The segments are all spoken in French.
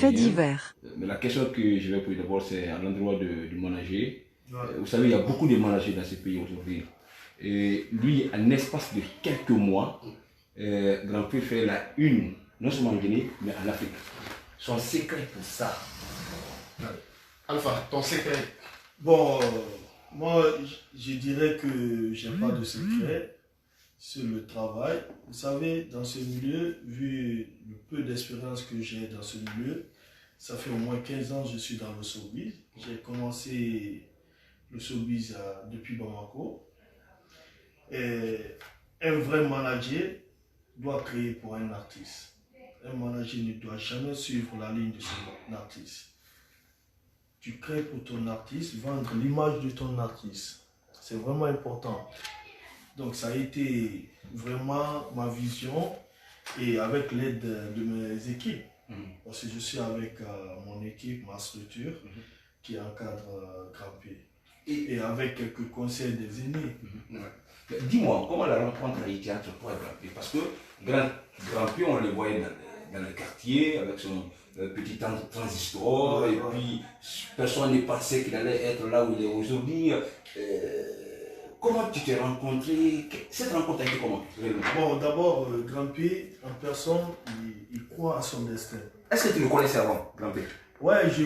Faits divers. Mais la question que je vais poser d'abord, c'est à l'endroit du manager. Vous savez, il y a beaucoup de managers dans ce pays aujourd'hui. Et lui, en espace de quelques mois, Grand Prix fait la une, non seulement en Guinée, mais en Afrique. Son secret pour ça. Alpha, ton secret? Bon, moi, je dirais que j'ai pas de secret. C'est le travail. Vous savez, dans ce milieu, vu le peu d'expérience que j'ai dans ce milieu, ça fait au moins 15 ans que je suis dans le showbiz. J'ai commencé le showbiz depuis Bamako. Et un vrai manager doit créer pour un artiste. Un manager ne doit jamais suivre la ligne de son artiste. Tu crées pour ton artiste, vendre l'image de ton artiste. C'est vraiment important. Donc ça a été vraiment ma vision et avec l'aide de mes équipes. Parce que je suis avec mon équipe, ma structure, qui encadre Grand P. Et avec quelques conseils des aînés. Dis-moi, comment la rencontre a été entre toi et Grand P? Parce que Grand P, on le voyait dans le quartier avec son petit transistor, et puis personne n'est pensé qu'il allait être là où il est aujourd'hui. Comment tu t'es rencontré? Cette rencontre a été comment? Bon, d'abord, Grand P, en personne, il croit à son destin. Est-ce que tu le connaissais avant, Grand P? Ouais, je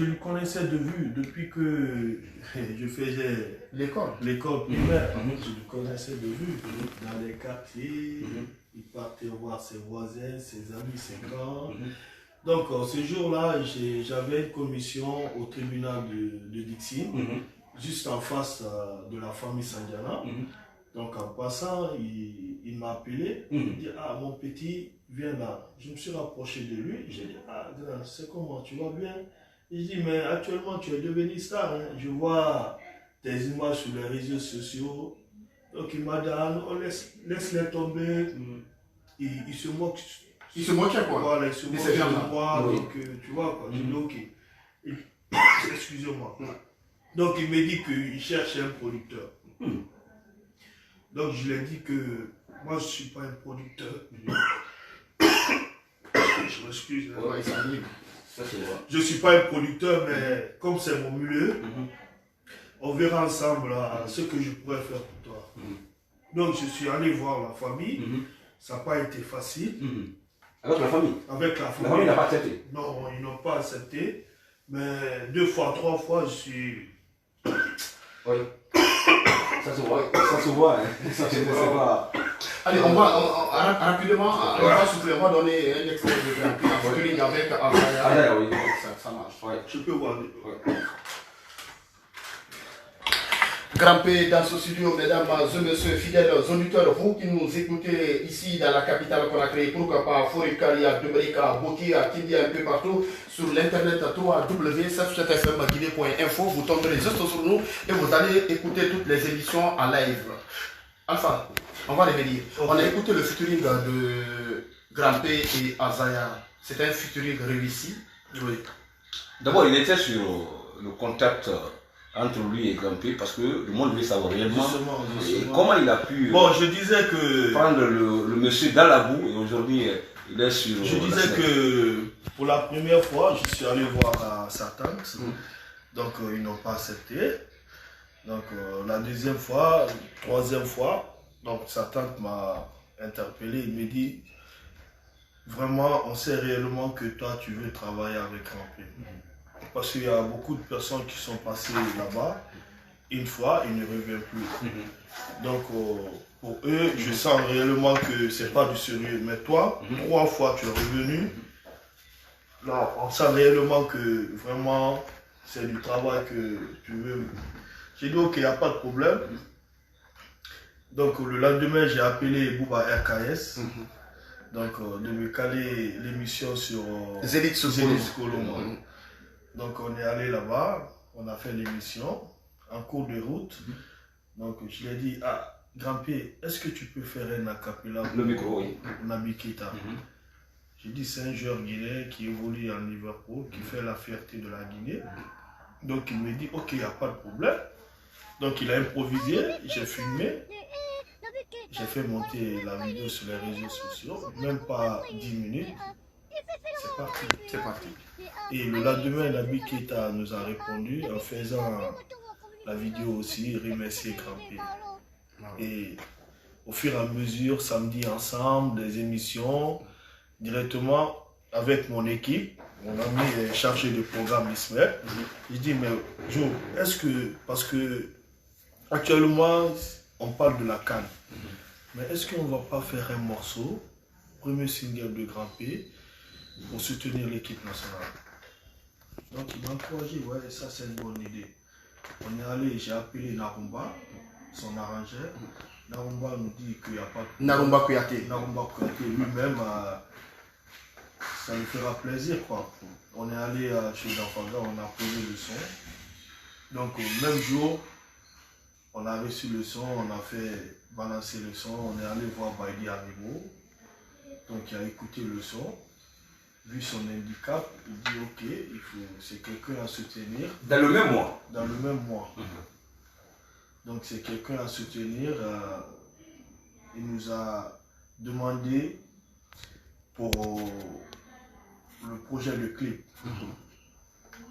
le connaissais de vue depuis que je faisais l'école primaire. Je le connaissais de vue dans les quartiers. Il partait voir ses voisins, ses amis, ses grands. Donc, ce jour-là, j'avais une commission au tribunal de Dixie, juste en face de la famille Sandiana. Donc, en passant, il m'a appelé. Il dit, ah, mon petit, viens là. Je me suis rapproché de lui. J'ai dit, ah, grand, c'est comment, tu vas bien? Il dit, mais actuellement, tu es devenu star. Hein. Je vois tes images sur les réseaux sociaux. Donc, il m'a dit, ah, non, laisse-les tomber. Il se moque. Il se moquait quoi? Voilà, il se moque de moi. Oui. Donc, tu vois quoi. J'ai dit, ok. Excusez-moi. Donc, il me dit qu'il cherche un producteur. Donc, je lui ai dit que moi, je ne suis pas un producteur. Je m'excuse. Ouais, Je ne suis pas un producteur, mais comme c'est mon milieu, on verra ensemble ce que je pourrais faire pour toi. Donc, je suis allé voir la famille. Ça n'a pas été facile. Avec la famille? Avec la famille. La famille n'a pas accepté? Non, ils n'ont pas accepté. Mais 2 fois, 3 fois, je suis... Oui. Ça se voit, hein. Ça se voit. Allez, on va rapidement, on va donner un extrait de Grand Prix en featuring avec Azaya. Oui. Ça marche. Ouais. Je peux voir. Grand P dans ce studio, mesdames et messieurs, fidèles auditeurs, vous qui nous écoutez ici dans la capitale qu'on a créée, pourquoi pas Forikaria, Dubrika, Bokia, Kindia, un peu partout, sur l'internet www.7fmguinée.info, vous tomberez juste sur nous et vous allez écouter toutes les émissions en live. Enfin, on va revenir. On a écouté le featuring de Grand P et Azaya. C'est un featuring réussi. Oui. D'abord, il était sur le contact entre lui et Grand P parce que le monde voulait savoir réellement Justement. comment il a pu je disais que prendre le monsieur dans la boue et aujourd'hui il est sur... Je disais que pour la première fois, je suis allé voir sa tante. Donc ils n'ont pas accepté. Donc la deuxième fois, troisième fois, donc sa tante m'a interpellé. Il me dit, vraiment, on sait réellement que toi, tu veux travailler avec Grand P. Parce qu'il y a beaucoup de personnes qui sont passées là-bas. Une fois, ils ne reviennent plus. Donc, pour eux, je sens réellement que c'est pas du sérieux. Mais toi, 3 fois, tu es revenu. Là, on sent réellement que vraiment, c'est du travail que tu veux. J'ai dit, ok, il n'y a pas de problème. Donc, le lendemain, j'ai appelé Bouba RKS. Donc, de me caler l'émission sur Zélith Colombo. Donc, on est allé là-bas, on a fait l'émission en cours de route. Donc, je lui ai dit, ah, Grand P, est-ce que tu peux faire un acapella Le micro, oui. Nabi Keita. J'ai dit, c'est un joueur guinéen qui évolue en Liverpool, qui fait la fierté de la Guinée. Donc, il me dit, ok, il n'y a pas de problème. Donc, il a improvisé, j'ai filmé. J'ai fait monter la vidéo sur les réseaux sociaux, même pas 10 minutes. c'est parti. C'est parti. Et le lendemain, l'ami Keita nous a répondu en faisant la vidéo aussi, remercier Grand P. Et au fur et à mesure, samedi ensemble, des émissions, directement avec mon équipe, mon ami est chargé de programme Ismaël. Je dis, mais Joe, est-ce que, parce que actuellement, on parle de la CAN, mais est-ce qu'on ne va pas faire un morceau, premier single de Grand P, pour soutenir l'équipe nationale? Donc il m'a encouragé, ouais, ça c'est une bonne idée. On est allé, j'ai appelé Narumba, son arrangeur. Narumba nous dit qu'il n'y a pas de... Narumba Kouyaté. Narumba Kouyaté lui-même, ça lui fera plaisir, quoi. On est allé chez Danfaga, on a posé le son. Donc au même jour, on a reçu le son, on a fait balancer le son, on est allé voir Baidi Arrivo. Donc il a écouté le son. Vu son handicap, il dit ok, c'est quelqu'un à soutenir. Dans le même mois. Dans le même mois. Donc c'est quelqu'un à soutenir. Il nous a demandé pour le projet de clip.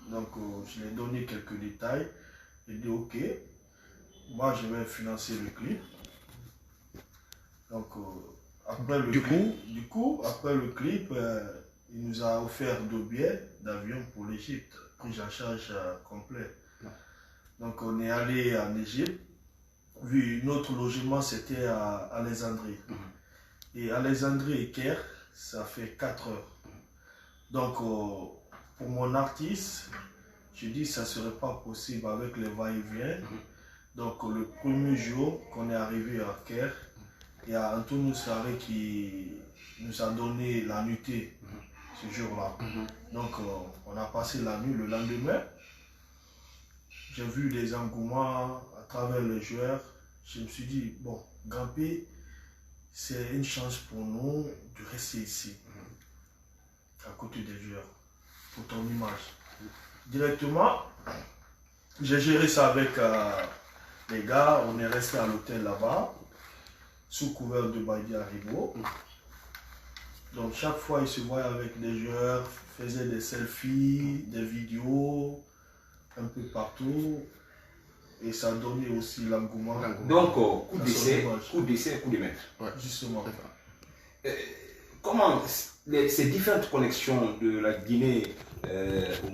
Donc je lui ai donné quelques détails. Il dit ok, moi je vais financer le clip. Donc après le clip, après le clip, il nous a offert 2 billets d'avion pour l'Égypte, prise en charge complet. Donc on est allé en Égypte, vu notre logement c'était à Alexandrie. Et Alexandrie et Caire, ça fait 4 heures. Donc pour mon artiste, je dis que ça ne serait pas possible avec les va-et-vient. Donc le premier jour qu'on est arrivé à Caire, il y a Antonio Saré qui nous a donné la nuitée ce jour-là. Donc on a passé la nuit. Le lendemain, j'ai vu des engouements à travers les joueurs. Je me suis dit, bon, Grand P, c'est une chance pour nous de rester ici, à côté des joueurs, pour ton image. Directement, j'ai géré ça avec les gars. On est resté à l'hôtel là-bas, sous couvert de Baidi Arrivo. Donc chaque fois, il se voyait avec des joueurs, faisait des selfies, des vidéos, un peu partout. Et ça donnait aussi l'engouement. Donc, coup d'essai, coup de maître. Ouais. Justement. Comment ces différentes connexions de la Guinée au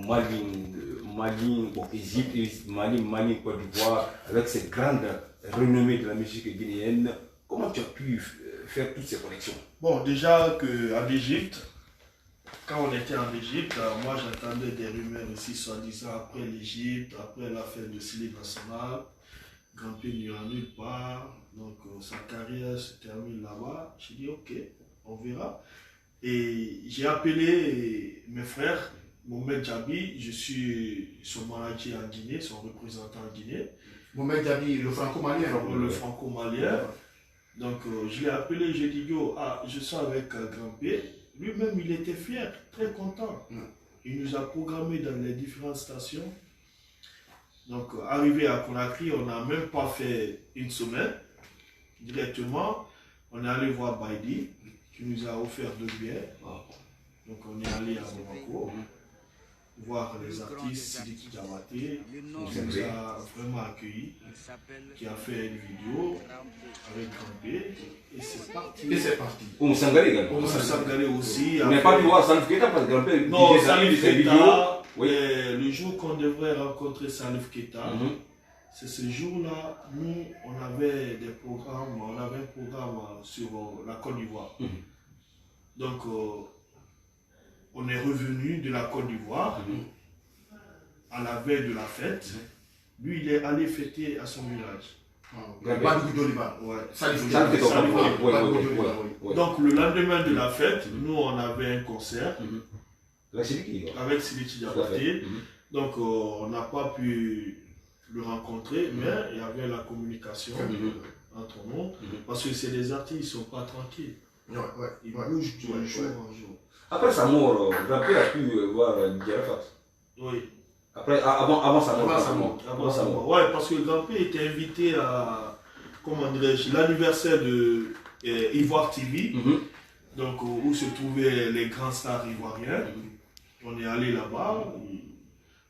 Mali, bon, Égypte, Mali, Côte d'Ivoire, avec ces grandes renommées de la musique guinéenne, comment tu as pu faire toutes ces connexions? Bon, déjà qu'en Égypte, quand on était en Égypte, moi j'entendais des rumeurs ici, soi-disant après l'Égypte, après l'affaire de Sili National, Grand P n'ira nulle part, donc sa carrière se termine là-bas. J'ai dit ok, on verra. Et j'ai appelé mes frères, Mohamed Djabi, je suis son manager en Guinée, son représentant en Guinée. Mohamed Djabi, le franco-malien. Le franco-malien. Donc je l'ai appelé, j'ai dit yo, je suis avec Grand P. Lui-même, il était fier, très content. Il nous a programmé dans les différentes stations. Donc, arrivé à Conakry, on n'a même pas fait une semaine. Directement, on est allé voir Baidi, qui nous a offert 2 billets. Donc, on est allé à Bamako, voir les artistes, Sidiki Diabaté, qui nous a vraiment accueillis, qui a fait une vidéo avec Grand P. Et c'est parti. On Sangalé également. On Sangalé aussi. On n'a pas pu voir Salif Keita parce que Grand P. Non, Salif Keita, oui. Le jour qu'on devrait rencontrer Salif Keita, c'est ce jour-là, nous, on avait un programme sur la Côte d'Ivoire. Donc, on est revenu de la Côte d'Ivoire à la veille de la fête. Lui, il est allé fêter à son village. Donc le lendemain de la fête, nous on avait un concert avec Sidiki Diabaté. Donc on n'a pas pu le rencontrer, mais il y avait la communication entre nous. Parce que c'est des artistes, ils ne sont pas tranquilles. Ils bougent de jour en jour. Après sa mort, Grand P a pu voir Diarafat. Oui. Après, avant sa mort. Ouais, parce que Grand P était invité à, comment dirais-je, l'anniversaire de Ivoire TV. donc où se trouvaient les grands stars ivoiriens. On est allé là-bas,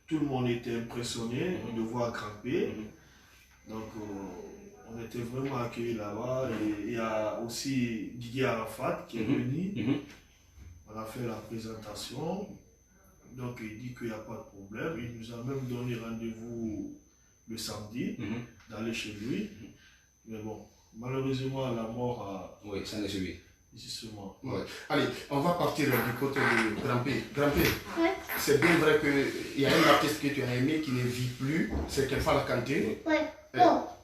tout le monde était impressionné de voir Grampé. Donc on était vraiment accueillis là-bas. Et il y a aussi Didier Arafat qui est venu. On a fait la présentation. Donc il dit qu'il n'y a pas de problème. Il nous a même donné rendez-vous le samedi d'aller chez lui. Mais bon, malheureusement la mort a... Oui, ça n'est suivi. Justement. Ouais. Allez, on va partir du côté de Grampé. Grampé, Ouais. c'est bien vrai qu'il y a un artiste que tu as aimé qui ne vit plus, c'est Kenfa Kanté. Ouais.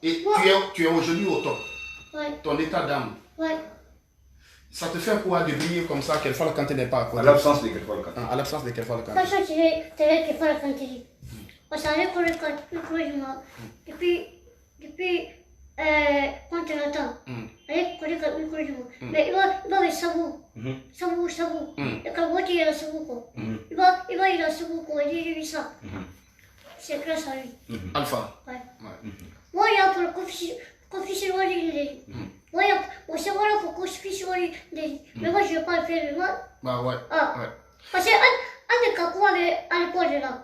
Et Ouais. tu es aujourd'hui au top. Ouais. Ton état d'âme, Ouais. ça te fait quoi de briller comme ça, Kenfa Kanté n'est pas à À côté? l'absence de quelqu'un. À l'absence de Kenfa Kanté. Quand je suis télé qui fait la quantité. Parce que avec le logement, depuis quand on attend, avec le logement, mais il va le sabou. Sabou. Et quand vous il a sabou quoi. Il a sabou quoi, il dit ça. C'est grâce à lui. Alpha. Ouais. Moi, il y a pour le confiseur de moi, c'est voilà pour confiseur de mais moi, je ne vais pas le faire, moi. Bah ouais. Ah. Ouais. Parce que on est capable à l'époque là.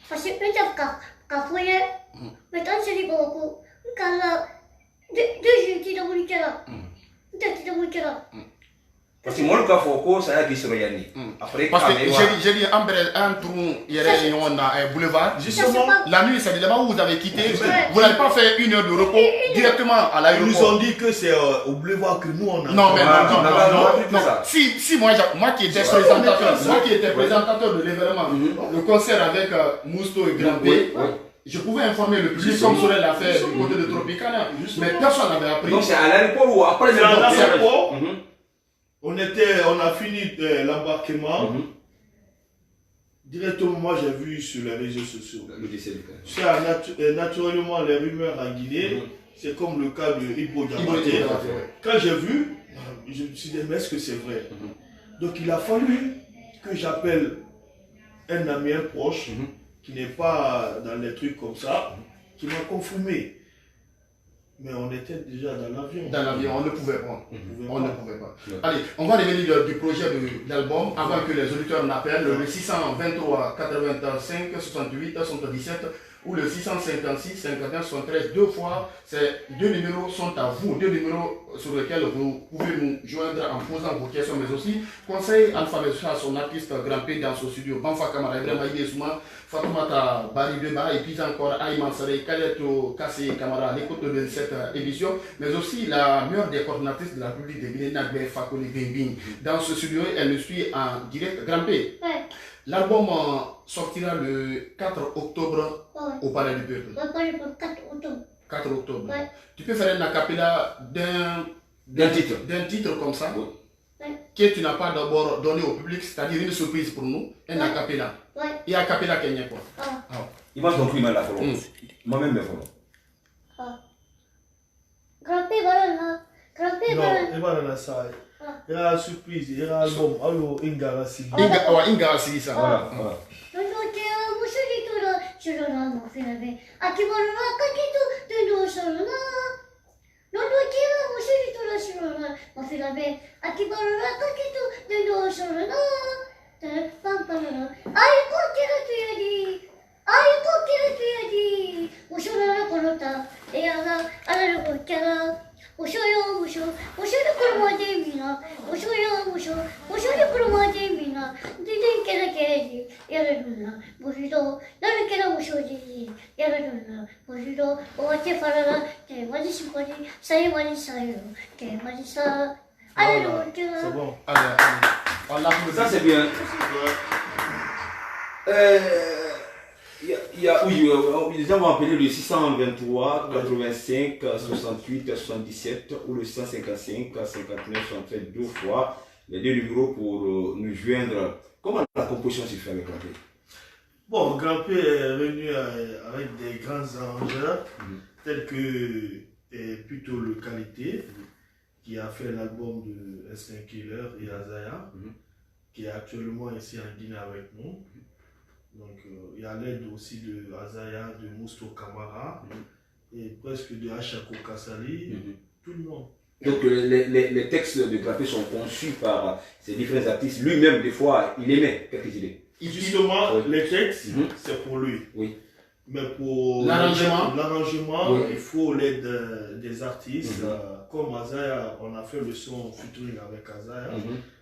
Parce que peut-être capable, mais tant que c'est beaucoup, quand là, deux jours qui t'ont voulu là, peut-être t'ont voulu là. Parce que moi, le cas Foko, ça a été sur Yanni. Après, Parce que j'ai dit un trou, il y a un boulevard. Justement, La nuit, c'est là-bas où vous avez quitté. Vous n'avez pas fait 1 heure de repos directement à ils l'aéroport. nous ont dit que c'est au boulevard que nous on a. Non, mais non. ça. Si moi qui étais présentateur de l'événement, le concert avec Mousto et Grampé, je pouvais informer le public comme Sorel l'a fait du côté de Tropicana, mais personne n'avait appris. Donc c'est à l'aéroport ou après C'est à l'aéroport. Mhm. On a fini l'embarquement. Directement, moi j'ai vu sur les réseaux sociaux. Le décès du Tu sais, naturellement, les rumeurs en Guinée, c'est comme le cas de Ibo Diabaté. Quand j'ai vu, je me suis dit, mais est-ce que c'est vrai? Donc il a fallu que j'appelle un ami, un proche, qui n'est pas dans les trucs comme ça, qui m'a confirmé. Mais on était déjà dans l'avion. Dans l'avion, on ne pouvait pas. On Ne pouvait pas. Allez, on va revenir du projet de l'album avant que les auditeurs n'appellent le 623 85 68 77 ou le 656 59 73. Deux fois, ces deux numéros sont à vous. Deux numéros sur lesquels vous pouvez nous joindre en posant vos questions, mais aussi conseil Alpha à son artiste Grampé dans son studio. Banfa Kamara, Ibrahima Souma, Fatoumata Bari Deba et puis encore Aïman Saré, Kaleto Kassé Kamara à l'écoute de cette émission, mais aussi la meilleure des coordinatrices de la République de Guinée, Nagbe Fakoli Bimbing. Dans ce studio, elle me suit en direct. Grampé. Ouais. L'album sortira le 4 octobre au Palais du Peuple. On va parler pour 4 octobre. 4 octobre. Ouais. Tu peux faire un acapella d'un titre comme ça que tu n'as pas d'abord donné au public, c'est-à-dire une surprise pour nous, un acapella. Ouais. Et acapella kenyan quoi. Il m'a compris mal la follow. Moi-même me follow. Grampé voilà. Grampé Non, voilà. il va dans la salle. Il y a une surprise, il y a un album. Alors, Ingara Sili. Inga Sisa. Voilà. C'est bon. On l'applaudit. Ça c'est bien. Il y a, oui, les gens vont appeler le 623 85 68 77 ou le 155 59 73 deux fois les deux numéros pour nous joindre. Comment la composition s'est faite avec Grampé? Bon, Grampé est venu avec des grands arrangeurs tels que plutôt le Qualité qui a fait l'album de S5 Killer et Azaya qui est actuellement ici en Guinée avec nous. Donc il y a l'aide aussi de Azaya, de Mousto Kamara et presque de Achako Kassali, tout le monde. Donc les textes de Grampé sont conçus par ces différents artistes. Lui-même, des fois, il aimait quelques idées. Justement, Oui. les textes, c'est pour lui. Oui. Mais pour l'arrangement, il faut l'aide des artistes. Comme Azaya, on a fait le son featuring avec Azaya.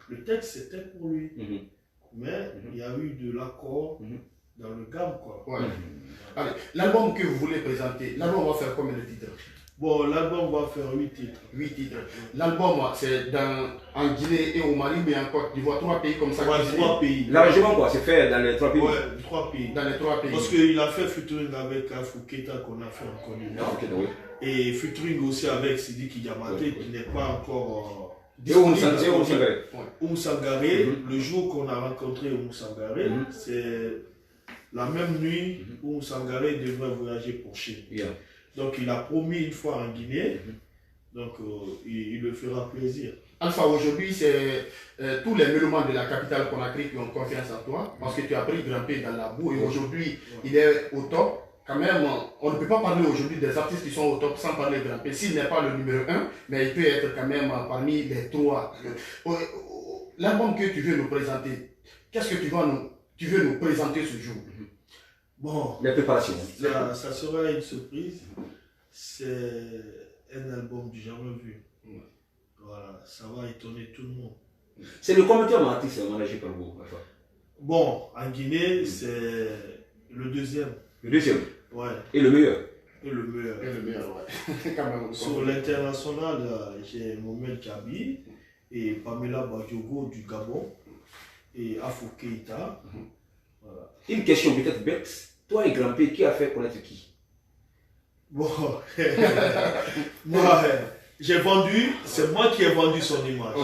Le texte, c'était pour lui. Mais il y a eu de l'accord dans le gamme, quoi. Ouais. Allez, l'album que vous voulez présenter, l'album va faire combien de titres? Bon, l'album va faire 8 titres. 8 titres. L'album, c'est en Guinée et au Mali, mais en Côte d'Ivoire, 3 pays comme ça. Ouais, 3 pays. L'arrangement, quoi, c'est fait dans les 3 pays. Ouais, 3 pays. Dans les 3 pays. Parce qu'il a fait featuring avec Afou Keita qu'on a fait en Côte d'Ivoire. Ok, oui. Et featuring aussi avec Sidiki Diamaté qui n'est pas encore Oumou Sangaré. Le jour qu'on a rencontré Oumou Sangaré, c'est la même nuit où Oumou Sangaré devrait voyager pour Chine. Donc il a promis une fois en Guinée, donc il le fera plaisir. Alpha, aujourd'hui, c'est tous les mélomanes de la capitale Conakry qui ont confiance en toi, parce que tu as pris Grampé dans la boue et aujourd'hui, il est au top. Quand même, on ne peut pas parler aujourd'hui des artistes qui sont au top sans parler de Grampé. S'il n'est pas le numéro 1, mais il peut être quand même parmi les 3. L'album que tu veux nous présenter, qu'est-ce que tu veux nous présenter ce jour? Bon, la préparation. Ça sera une surprise. C'est un album du jamais vu. Voilà, ça va étonner tout le monde. C'est le comité artiste managé par vous. Bon, en Guinée, c'est le deuxième. Le deuxième. Ouais. Et le meilleur. Et le meilleur. Et le meilleur, ouais. Quand même, Sur l'international, j'ai Mohamed Kabi et Pamela Badjogo du Gabon et Afou Keita. Voilà. Une question peut-être bête. Toi et Grampé, qui a fait connaître qui? Bon, moi, j'ai vendu, c'est moi qui ai vendu son image.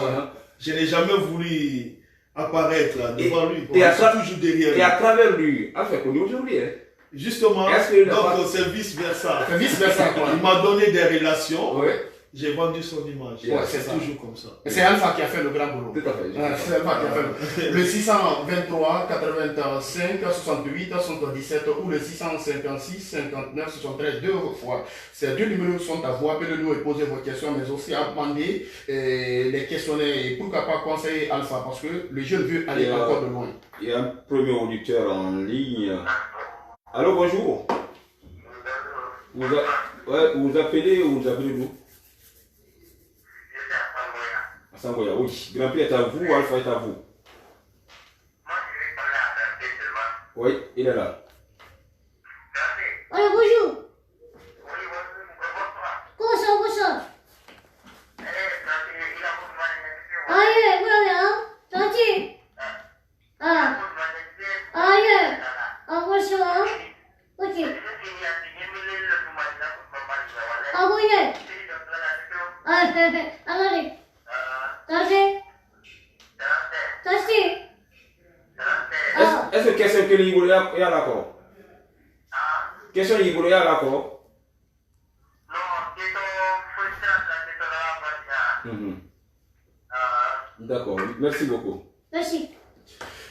Je n'ai jamais voulu apparaître là, devant lui. Et toujours derrière lui. Et à travers lui, a fait connu aujourd'hui. Hein? Justement, donc c'est vice-versa. C'est vice-versa, quoi. Il m'a donné des relations. Ouais. J'ai vendu son image. Ouais, c'est ça. toujours comme ça. C'est Alpha qui a fait le grand boulot. Tout à fait. C'est Alpha qui a fait le 623 85 68 77 ou le 656 59 73 deux fois. Ces deux numéros sont à vous. Appelez-nous et posez vos questions, mais aussi à demander les questionnaires et pourquoi pas conseiller Alpha parce que le jeune veut aller encore de loin. Il y a un premier auditeur en ligne. Allô, bonjour. Vous appelez ou vous appelez vous? Sangoya, oui. Grampé est à vous, Alpha est à vous. Oui, il est là. Alors bonjour. Comment ça? Ah, yeah, voilà, gentil. Ah, yeah. Ah, bonsoir. Ok. Ah, bon, yeah. Ah, allez. Est-ce que question que il y a l'accord? Question il y a l'accord? D'accord, merci beaucoup. Merci.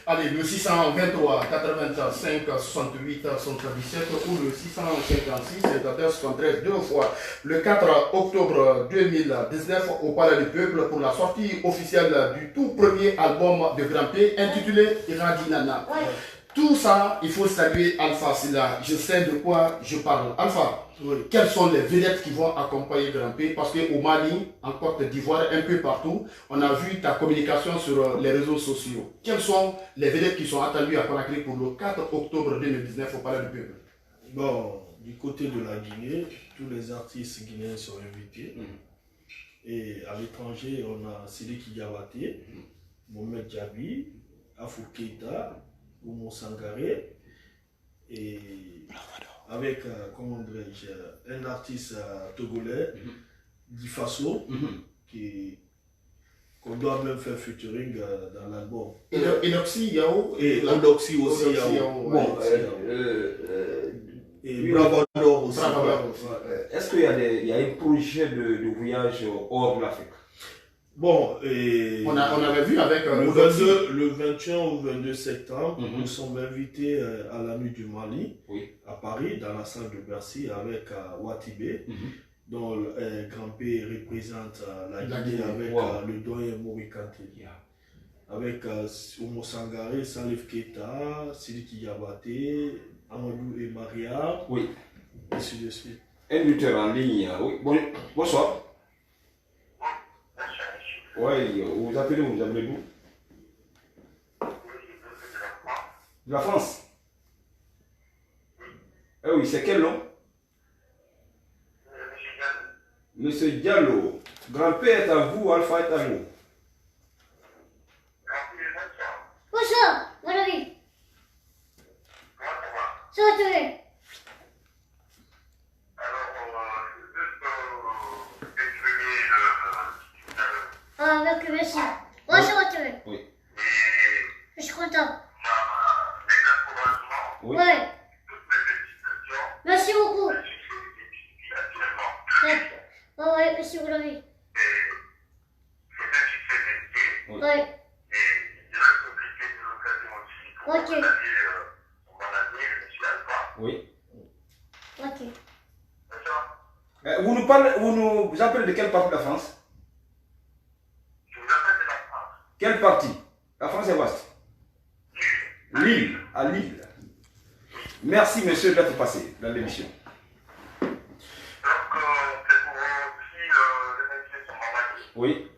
Allez, le 623 85 68 77 ou le 656 51 73 deux fois. Le 4 octobre 2019 au Palais du Peuple pour la sortie officielle du tout premier album de Grampé intitulé Radinana. Ouais. Tout ça, il faut saluer Alpha Silla. Je sais de quoi je parle. Alpha, quelles sont les vedettes qui vont accompagner Grampé? Parce qu'au Mali, en Côte d'Ivoire, un peu partout, on a vu ta communication sur les réseaux sociaux. Quelles sont les vedettes qui sont attendues à Conakry pour le 4 octobre 2019 au Palais du Peuple? Bon, du côté de la Guinée, tous les artistes guinéens sont invités. Et à l'étranger, on a Sidiki Diabaté, Mohamed Djabi, Afou Keita, Oumou Sangaré et avec, comment dirais-je, un artiste togolais, Difaso, qu'on doit même faire featuring dans l'album. Enoxy Yao et Ondoxy aussi. Bon, et Bravador aussi. Est-ce qu'il y a un projet de voyage hors de l'Afrique? Bon, on avait vu avec le 21 ou 22 septembre, nous sommes invités à la nuit du Mali, à Paris, dans la salle de Bercy, avec Watibé. dont Grand P représente la Guinée avec le doyen Mori Kanté. Avec Oumou Sangaré, Salif Keita, Sidiki Yabaté, Amadou et Maria. Oui. Et ainsi de suite. Un lutteur en ligne. Oui. Bonsoir. Oui, vous appelez d'où? De la France. Eh oui, c'est quel nom? Monsieur Diallo. Grand-père est à vous, Alpha est à nous. Bonsoir, mon ami. Ça va, tu es? Ah, merci. Ouais, ça va, tu es? Oui. Je suis content. Oui. Ouais. Merci beaucoup. Ouais, merci, mon ami. Oui. Ouais. Ok. Oui. Ok. Vous nous appelez de quelle partie de la France? Quelle partie? La France est vaste. Lille, à Lille. Merci, monsieur, d'être passé dans l'émission. Oui.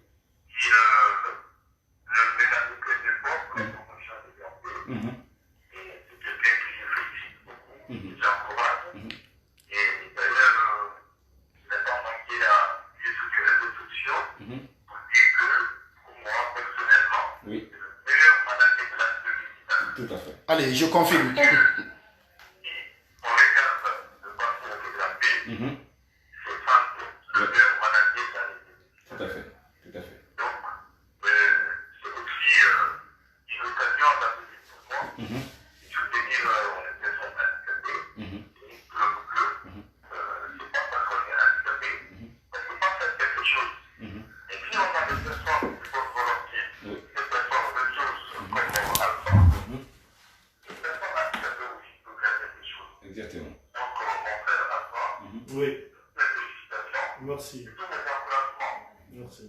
Oui. Tout à fait. Allez, je confirme. Tout à fait. Tout à fait. C'est aussi une occasion d'appeler pour moi, de soutenir les personnes handicapées, c'est pas parce qu'on est handicapé, parce qu'on pense à quelque chose. Et si on a des personnes de bonne volonté, des personnes ressources comme Alpha, les personnes handicapées aussi peuvent faire quelque chose. Exactement. Donc, mon frère Alpha, Oui, les félicitations, merci. et tous mes encouragements. Merci.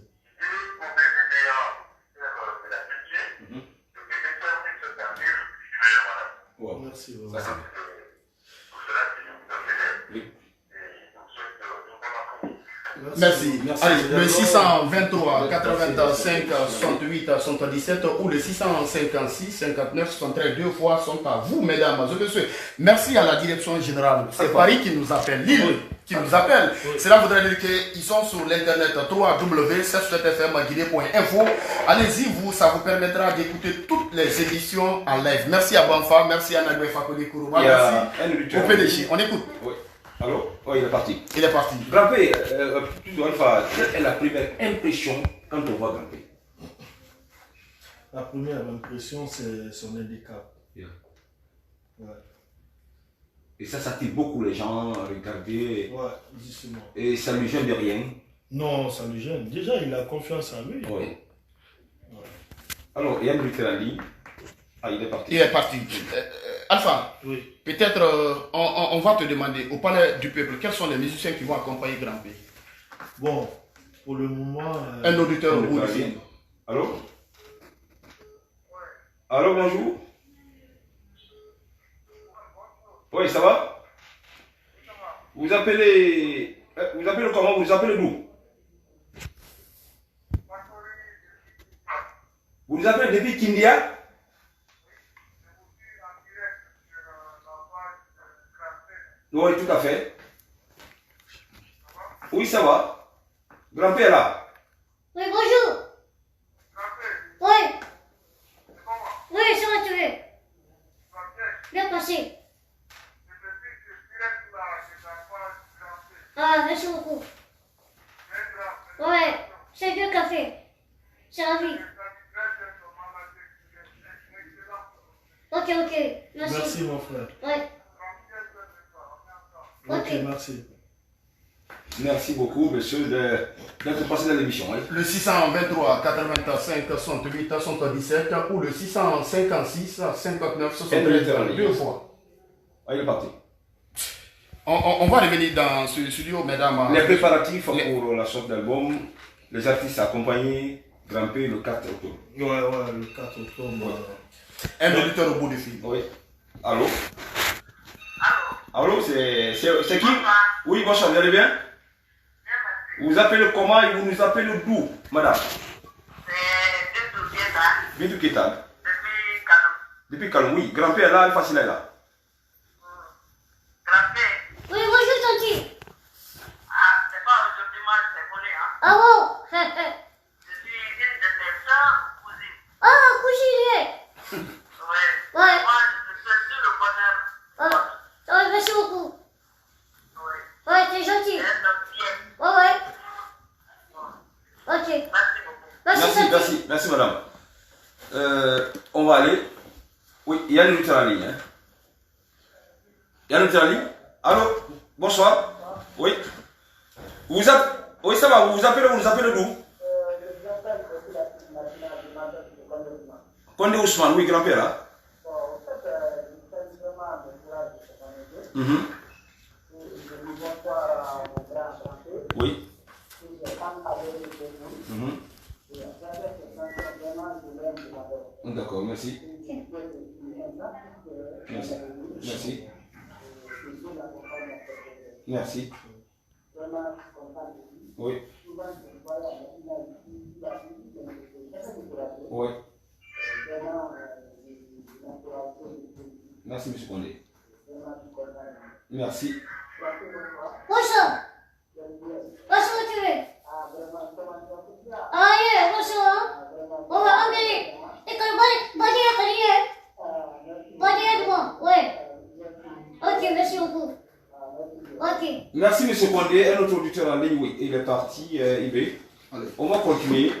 Wow. Merci. Ça, c'est bien. Oui. Merci. Merci. Allez, le 623 85 68 77 ou le 656 59 73 deux fois sont à vous, mesdames et messieurs. Merci à la direction générale. C'est Paris qui nous appelle, Lille qui nous appelle. Cela voudrait dire qu'ils sont sur l'internet www.7fmguinée.info. Allez-y, ça vous permettra d'écouter toutes les émissions en live. Merci à Banfa, merci à Nagwe Fakoli Kourouba, merci au PDG. On écoute. Oui. Allô? Oh, il est parti. Il est parti. Grand-P, Alpha, quelle est la première impression quand on voit Grand-P? La première impression, c'est son handicap. Yeah. Ouais. Et ça attire beaucoup les gens à regarder. Ouais, justement. Et ça ne lui gêne de rien. Non, ça lui gêne. Déjà, il a confiance en lui. Oui. Ouais. Alors, Yann Lutherali, il est parti. Il est parti. Alpha, oui. Peut-être on va te demander au palais du peuple quels sont les musiciens qui vont accompagner Grand P. Bon, pour le moment. Un auditeur au bout de fil. Allô? Allô, bonjour. Oui, ça va? Vous appelez comment? Vous appelez d'où? Vous nous appelez depuis Kindia? Oui, tout à fait. Oui, ça va. Grand-père là. Oui, bonjour. Oui. Oui, ça va, tu es? Bien passé. Ah, merci beaucoup. Ouais, c'est du café. C'est la vie. Ok, merci. Merci, mon frère. Ouais. Ok, merci. Merci beaucoup, monsieur, d'être passé dans l'émission. Hein. Le 623 85 68 77 ou le 656 59 73 deux fois. Il est parti. On va revenir dans ce studio, mesdames. Les préparatifs pour la sortie d'album, les artistes accompagnés, Grand-P le 4 octobre. Ouais, le 4 octobre. Un auditeur au bout du fil. Oui. Allô? Allô, c'est qui? Oui, bonsoir, vous allez bien? Vous appelez comment et vous nous appelez d'où, madame? Bintou Keita. Depuis Kalou, oui. Grand-P est là, le facile est là. Oui, bonjour, Tanti. C'est pas aujourd'hui, moi je te connais. Ah bon? Je suis une de tes sœurs cousines. Ah, cousine. Ouais. Ouais. Moi je te souhaite tout le bonheur. Ah, merci beaucoup. Oui. Ouais, t'es gentil. Et notre bien. Ouais. Ok. Merci beaucoup. Merci, Merci, madame. On va aller. Oui, il y a une auditeur en ligne. Hein. Il y a une auditeur en ligne. Allô? Bonsoir. Oui. Oui, ça va, vous nous appelez d'où? Condé Ousmane, oui, grand-père là. Oui. D'accord, merci. Merci. Oui. Oui. Merci, monsieur Condé. Merci. Bonsoir. Bonsoir, tu veux? Ah, yeah, bonsoir. On va emmener. Et quand ouais. Ok, merci beaucoup. Ok. Merci, monsieur Condé. Un autre auditeur en ligne, oui. Il est parti, IB. On va continuer.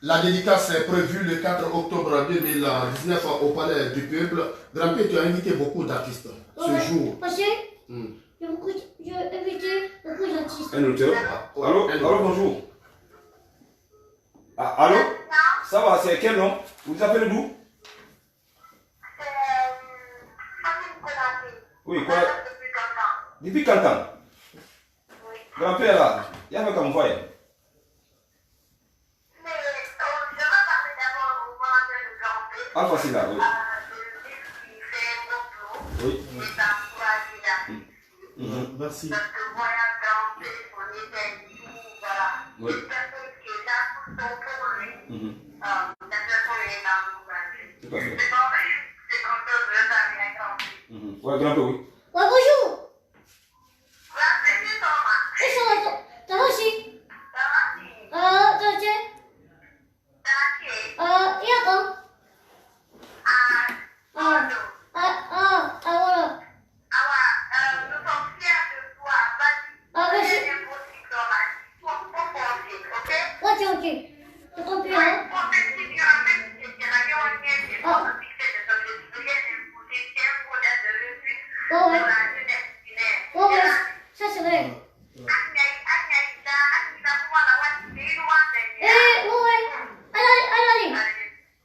La dédicace est prévue le 4 octobre 2019 au Palais du Peuple. Grand-P, tu as invité beaucoup d'artistes ce jour. Parce que j'ai invité beaucoup d'artistes. Un auditeur. Allô, bonjour. Ah, allô? Ça va, c'est quel nom? Vous vous appelez d'où? Oui, quoi? Depuis Cancan. Grand-père là, il y avait comme foyer. Alpha Silla, oui. Oui. Merci. Parce que voilà, Grand-P, on était tout, voilà. Oui. Une personne qui est là tout le temps pour lui. La personne est dans le Grand-P. Tout à fait. C'est comme ça que je parle à Grand-P. Ouais, Grand-père, oui. Ouais, bonjour. Grand-P, c'est Thomas. Et ça va, ça va aussi? Ça va, si. T'as été? T'as été. Il y a quand? Voilà. Voilà. Nous sommes fiers de toi. Vas-y. Merci. Impossible, Thomas. Toi, pour penser, ok? Ok. T'as compris, hein? Ouais, ça c'est vrai. Allez.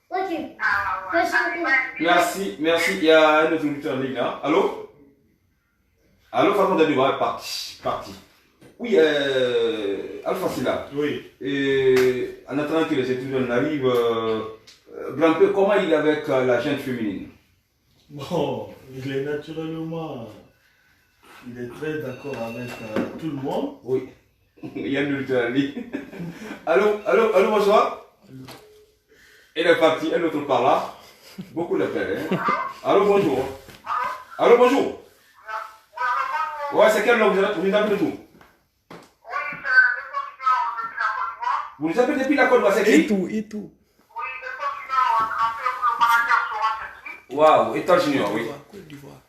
Ok. Merci beaucoup. Merci. Il y a un autre auditeur en ligne là. Allô? Allô, Fatou Dadouba, parti. Oui, Alpha Silla. Oui. Et en attendant que les étudiants arrivent, Grand-Père, comment il est avec la gente féminine? Bon, il est naturellement, il est très d'accord avec tout le monde. Oui. Il y a un auditeur en ligne. Allô, bonsoir. Il est parti, un autre par là. Beaucoup d'appels. Hein? Allô, bonjour. Ouais, c'est quel nom vous nous appelez d'où? Vous nous appelez depuis la Côte d'Ivoire, c'est qui? Et tout. Waouh, État Junior, oui. Côte d'Ivoire.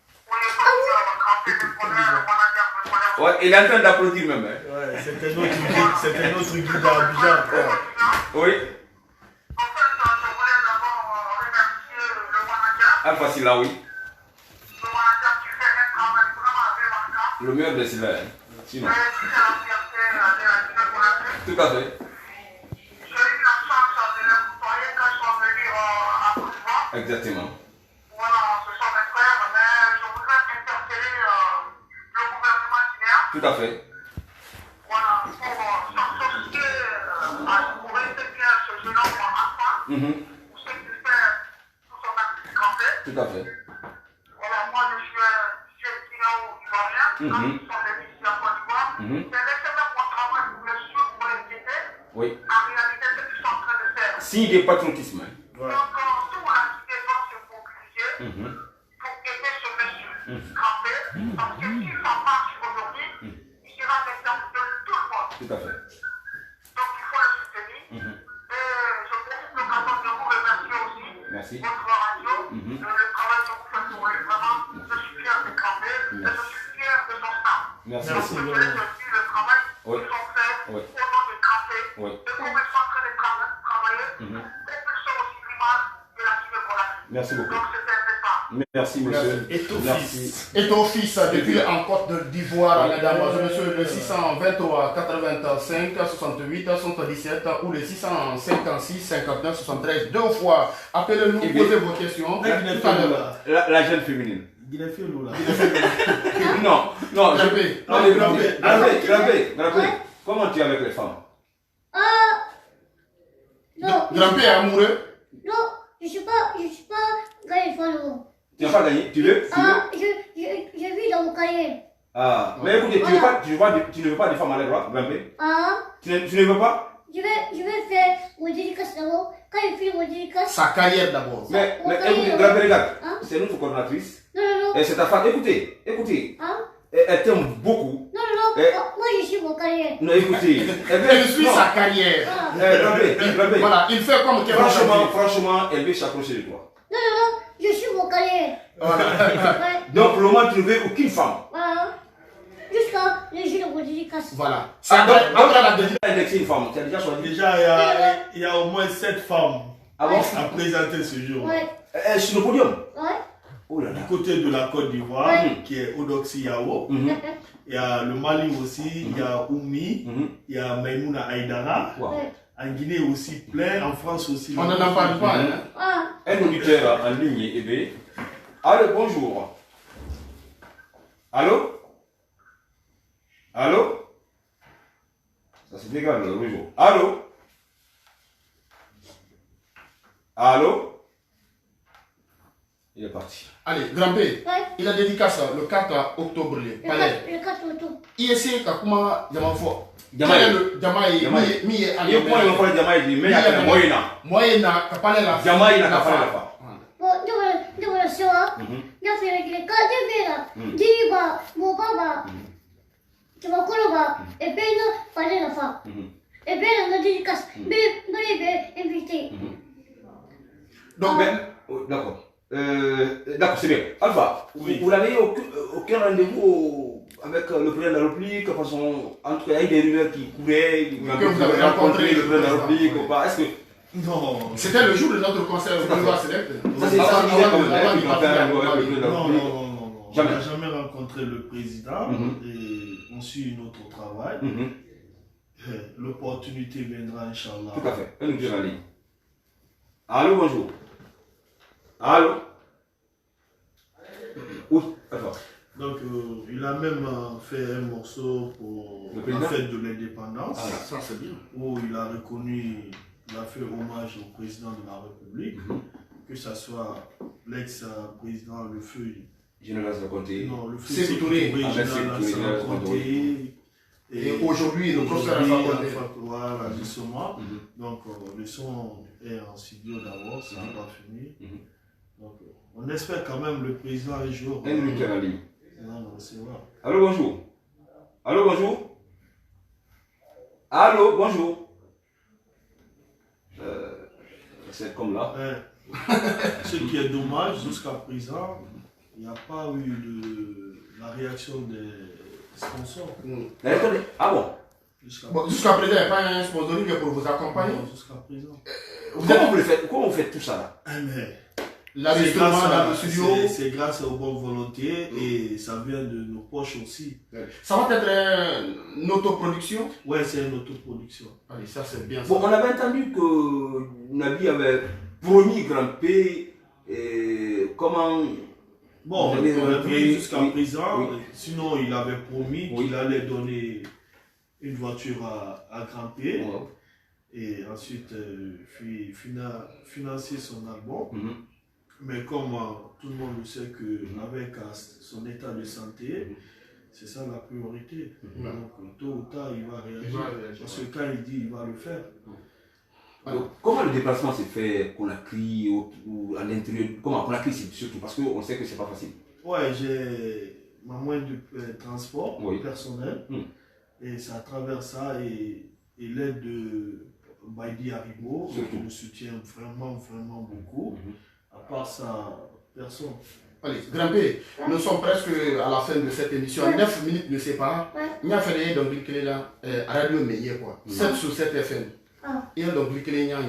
Ouais, il est en train d'applaudir même. Hein? Ouais, c'était notre guide à Abidjan. Oui. Alpha Silla, oui. Le meilleur de Silla, hein? Sinon. Tout à fait. Exactement. Voilà, ce sont mes frères, mais je voudrais interpeller Tout à fait. Voilà, pour s'associer pour intégrer ce jeune homme enfant, pour ce qu'il fait pour son activité. Tout à fait. Voilà, moi je suis ivoirien, quand ils sont venus ici en Côte d'Ivoire, c'est laissé même mon travail pour le suivre, pour les aider. Oui. En réalité, c'est ce qu'ils sont en train de faire. Signe de patriotisme. Donc, tout l'activité doit se mobiliser pour aider ce monsieur campé, parce que s'il s'en marche aujourd'hui, il sera l'exemple de tout le monde. Tout à fait. Donc, il faut le soutenir. Et je profite de l'occasion de vous remercier aussi. Merci. Votre radio, le travail que vous faites pour lui, vraiment, je suis fier de Campé et je suis fier de son staff. Merci. Donc, je voulais te dire le travail qu'ils ont fait au nom de Campé et comment ils sont en train de travailler pour qu'ils soient aussi l'image de la Guinée Conakry. Merci beaucoup. Donc, c'était un peu ça. Merci, monsieur. Et ton fils. Et ton fils, depuis en Côte d'Ivoire, mesdames, monsieur, le 623 85 68 77 ou le 656 59 73, deux fois. Appelez-nous, posez vos questions. Tout à l'heure. La jeune féminine. Guinée fait l'eau là. Non, non, Grampé. Grampé. Comment tu es avec les femmes? Non, Grampé est amoureux. non, je suis pas gagné le Tu n'as pas gagné? Tu veux? je vis dans mon carrière. Ah, mais écoutez, tu ne veux pas des femmes à l'air droit, Grampé? Tu ne veux pas? Je vais faire mon dédicace d'abord. Quand je fais mon dédicace. Sa carrière d'abord. Mais écoutez, Grampé, regarde, Hein? c'est notre coordonnatrice. Non. Et c'est ta femme. Écoutez. Elle t'aime beaucoup. Non, Eh. moi je suis mon carrière. Non, écoutez. Elle suit sa carrière. Grampé. Voilà, il fait comme Kevin Chantier. Franchement, elle veut s'approcher de toi. Non, je suis mon carrière. Ouais, Donc, pour le moment, tu ne veux aucune femme. voilà. Jusqu'à le jour de mon dédicace. Voilà. Donc, Donc, elle a déjà tu as indexé une femme. Tu as déjà choisi. Déjà, il y a au moins 7 femmes Ah bon? à présenter ce jour. Ouais, Sur le podium. ouais. Oh là là. Du côté de la Côte d'Ivoire, Ouais. qui est Odoxy Yao. Mhm. Il y a le Mali aussi, il y a Oumi, il y a Maïmouna Aïdara. Wow. Ouais. En Guinée aussi plein, en France aussi. On n'en parle pas. Hein. Un auditeur en ligne, Ébé. Allô, bonjour. Allô? Allô? Ça se dégage le réseau. Allô? Allô? Il est parti. Allez, Grampé, Ouais. il a dédicace le 4 octobre. Palais. Le 4 octobre. ISC Kakuma Diamafo. Jamaï. Jamaï. Jamaï. Mi est Il y a quoi il va Jamaï, mais il y a moyen. Moyena, Kapale la Jamaï, il a pas la fa. Bon, nous le soir. Il a fait les cas de Diriba, mon papa. Tu vas Koloba. Et bien, nous parler la femme. Et bien, on a dédicace. Mais nous invité. Donc, D'accord. D'accord, c'est bien. Alpha, vous n'avez aucun rendez-vous avec le président de la République, entre il y a eu des rumeurs qui couraient, vous avez rencontré le président de la République ou pas? Est-ce que Non. c'était le jour de notre concert au Boulevard Select. ça c'est ça, Non. Jamais. On n'a jamais rencontré le président et on suit notre travail. L'opportunité viendra, Inch'Allah. Tout à fait. Un auditeur en ligne. Allô, bonjour. Allô? Oui, d'accord. Donc, il a même fait un morceau pour la fête de l'indépendance, Ça, c'est bien. où il a reconnu, il a fait hommage au président de la République, que ce soit l'ex-président Le Feu. Général Zakonté. Non, Le Feu, Sékou Touré. Général Zakonté. Et aujourd'hui, le professeur Alpha Condé. Voilà, justement. Donc, le son est en studio d'abord, ça n'a pas fini. Donc, on espère quand même le président un jour. Un auditeur en ligne. Non, c'est vrai. Allô, bonjour. Allô, bonjour. Allô, bonjour. C'est comme là. Ce qui est dommage, jusqu'à présent, il n'y a pas eu la réaction des sponsors. Ah bon? Jusqu'à Jusqu'à présent, il n'y a pas un sponsoring pour vous accompagner. non, jusqu'à présent. Comment vous faites tout ça là? Mais L'enregistrement dans le studio. c'est grâce aux bonnes volontés et ça vient de nos poches aussi. Ça va être une autoproduction. Ouais, c'est une autoproduction. Allez, ça c'est bien. Bon, on avait entendu que Nabi avait promis Grampé comment Bon, Vous avez repris, jusqu'à oui, présent, oui. sinon il avait promis Oui. qu'il allait donner une voiture à grimper Ouais. et ensuite financer son album. Mhm. Mais comme tout le monde le sait qu'avec son état de santé, c'est ça la priorité. Donc tôt ou tard, il va réagir. Parce que quand il dit, il va le faire. Alors, comment le déplacement s'est fait Conakry ou à l'intérieur? Comment Conakry, c'est surtout parce qu'on sait que c'est pas facile. Ouais, j'ai ma moyenne de transport Oui. personnel. Et c'est à travers ça et l'aide de Baidi Haribo qui me soutient vraiment, vraiment beaucoup. À part ça, personne. Allez, grimper. Nous sommes presque à la fin de cette émission. 9 minutes ne séparent. Il y a fait donc cliquer là, radio meilleur quoi. 7 sur 7 FM. Il y a donc cliquer là.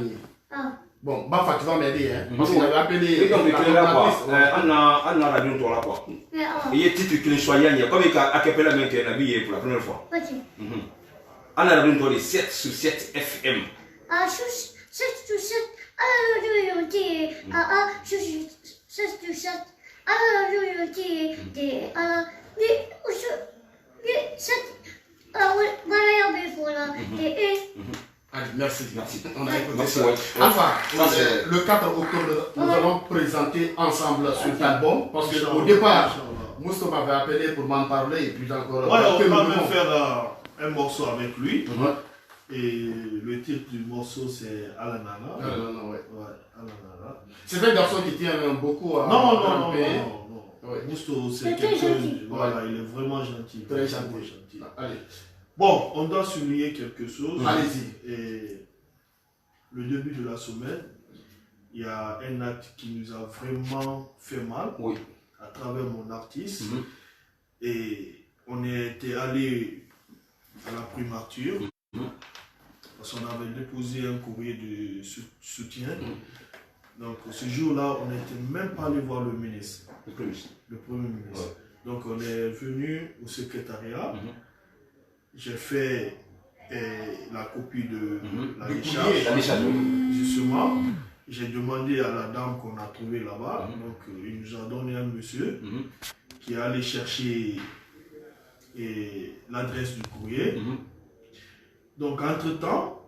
Bon, bah tu vas m'aider hein. Parce qu'on avait appelé. Et donc cliquer là quoi. On a radio toi là quoi. Il y a titre que les choyants, comme il a capé la main qui est habillé pour la première fois. On a radio toi les 7 sur 7 FM. Ah, 7 sur 7. Ah, je dis, ah, 7 sur 7. Ah, je dis, ah, Allez, merci. On a écouté Merci, ça. ouais. Enfin, le 4 octobre, nous allons présenter ensemble cet album. Parce qu'au départ, Mousto m'avait appelé pour m'en parler et puis encore. Ouais, on va même faire un morceau avec lui. Et le titre du morceau c'est Alanana. Ouais. Alanana. C'est un garçon qui tient beaucoup à Non. Ouais. Mousto, c'est très quelqu'un. gentil. Voilà, il est vraiment gentil. Très gentil. Allez. Bon, on doit souligner quelque chose. Allez-y. Et le début de la semaine, il y a un acte qui nous a vraiment fait mal à travers mon artiste. Et on était allé à la primature parce qu'on avait déposé un courrier de soutien. Donc ce jour-là, on n'était même pas allé voir le ministre. Le Premier ministre. Donc on est venu au secrétariat. J'ai fait la copie de la décharge. Justement, j'ai demandé à la dame qu'on a trouvée là-bas. Donc il nous a donné un monsieur qui est allé chercher l'adresse du courrier. Donc entre-temps,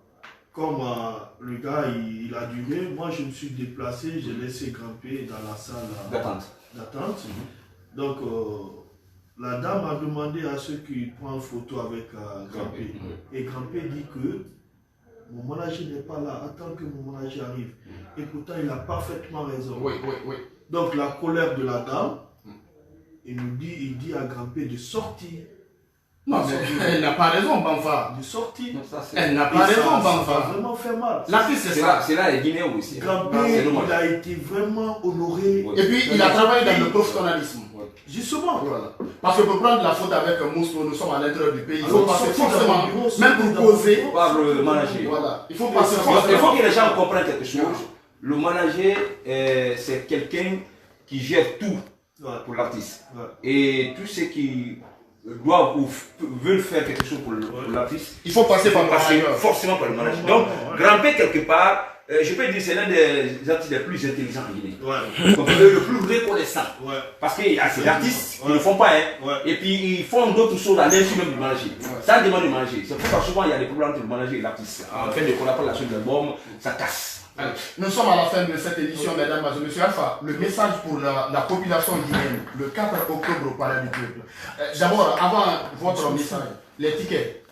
comme le gars il a duré, moi je me suis déplacé, j'ai laissé grimper dans la salle d'attente. Donc la dame a demandé à ceux qui prennent photo avec Grampé. Et Grampé dit que mon manager n'est pas là, attends que mon manager arrive. Et pourtant il a parfaitement raison. Donc la colère de la dame, il dit à Grampé de sortir. Non, mais elle n'a pas raison, Banfa. De sortir. Elle n'a pas raison, Banfa. Ça a vraiment fait mal. L'artiste, c'est ça. C'est là les Guinéens aussi. Grampé, il a été vraiment honoré. Et puis, il a travaillé dans le professionnalisme. Justement. Voilà. Parce que pour prendre la faute avec Mousto, nous sommes à l'intérieur du pays. Il faut passer forcément, même pour causer. Par le manager. Voilà. Il faut passer Il forcément. faut que les gens comprennent quelque chose. Le manager, c'est quelqu'un qui gère tout pour l'artiste. Et tous ceux qui doivent ou veulent faire quelque chose pour l'artiste, il faut passer par forcément par le manager. Donc, Grampé quelque part, je peux dire c'est l'un des artistes les plus intelligents en Guinée. Le plus reconnaissant. Parce qu'il y a ces artistes qui ne le font pas. Et puis ils font d'autres choses à l'insu même du manager. Ça demande du manager. C'est pourquoi souvent il y a des problèmes entre le manager et l'artiste. En fait, de collaboration de l'album, ça casse. Nous sommes à la fin de cette édition, mesdames et messieurs. Alpha, le message pour la population guinéenne, le 4 octobre au Palais du Peuple. D'abord, avant votre message, les tickets.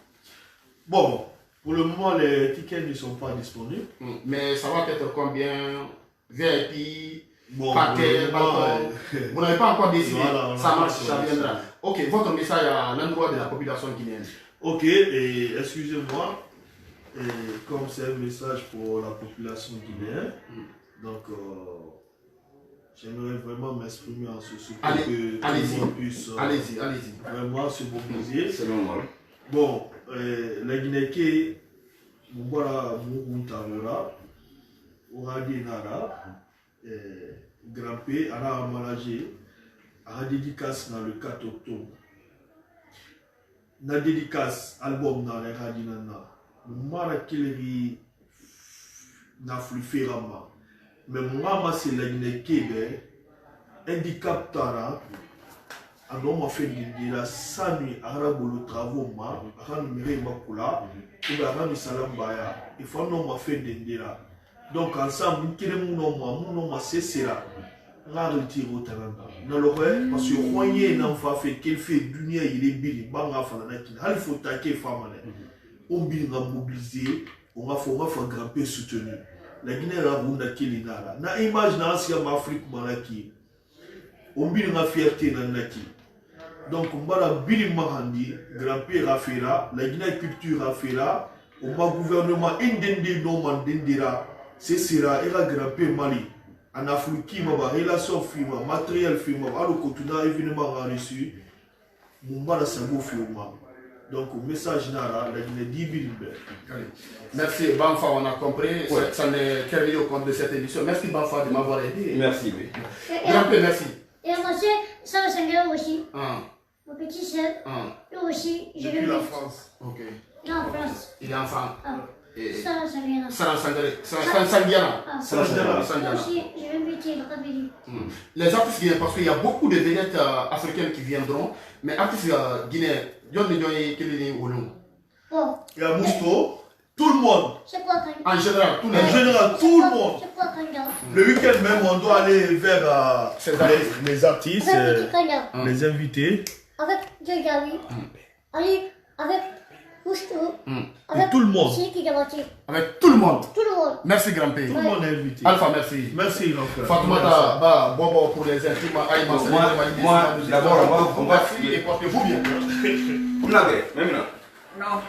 Bon, pour le moment, les tickets ne sont pas disponibles. Mais ça va être combien? VIP, bon, paquet, balcon. Vous n'avez pas encore décidé. Voilà, ça marche, ça viendra. Ok, votre message à l'endroit de la population guinéenne. Ok, et excusez-moi. Et comme c'est un message pour la population guinéenne, donc j'aimerais vraiment m'exprimer en ce sujet que tout le monde puisse vraiment se mobiliser. C'est normal. Bon, les Guinéens, voilà, Moukountanora, Ouradi Nara, Grampé, Ara Amalagé, à dédicace dans le 4 octobre. La dédicace, album dans les Radinana. Mara Kileri n'a fluffé mais moi c'est la Guinée handicap tara ando ma fait ndira sani arabolo travaux ma aka numéré makula ou aka ni salambaya il faut no ma fait ndira donc ensemble kile muno ma cessera nga retiro taranga na lo parce que royer na fa fait qu'il fait dunia il est bili banga fa na kina hal faut taquer femme na on bi nga mobiliser on va grimper soutenu la Guinée la bunda kili na image na asia ma Afrique malaki on bi nga fierté na naki donc on va la bili mahandi grimper rafera la Guinée culture rafera on va gouvernement indende no mandendira c'est sera et la grimper Mali en Afrique, ma relation film, matériel film, alors que tu as évidemment reçu, mon bas de film. Donc, le message n'a la Guinée 10 000. Merci, Banfa, on a compris. Ça n'est terminé au compte de cette émission. Merci, Banfa, de m'avoir aidé. Merci, oui. Merci. Et moi, ça va s'engager aussi. Mon petit soeur, lui aussi, je Depuis le la vis. France. Ok. Il est en France. Il est en France. Ça va s'engager. Sandiana. Moi aussi, je vais m'inviter dans la ville. Les artistes guinéens, parce qu'il y a beaucoup de vedettes africaines qui viendront, mais artistes guinéens, Bon, Il y a Mousto, tout le monde. c'est quoi quand en général, tous les En général, tout le monde. C'est quoi quand Le week-end même, on doit aller vers les artistes, Avec petit Kanya, les invités, avec Djadjawi, avec Mousto, et avec tout le monde. Siki Diamanti. avec tout le monde. Tout le monde. Merci, grand-père. Tout le monde est invité. Alpha, merci. Merci, grand frère. Fatoumata, bah, Bobo pour les intimes, Aïma, Moi, d'abord, on va merci et portez-vous bien. Vous n'avez, même là. Non.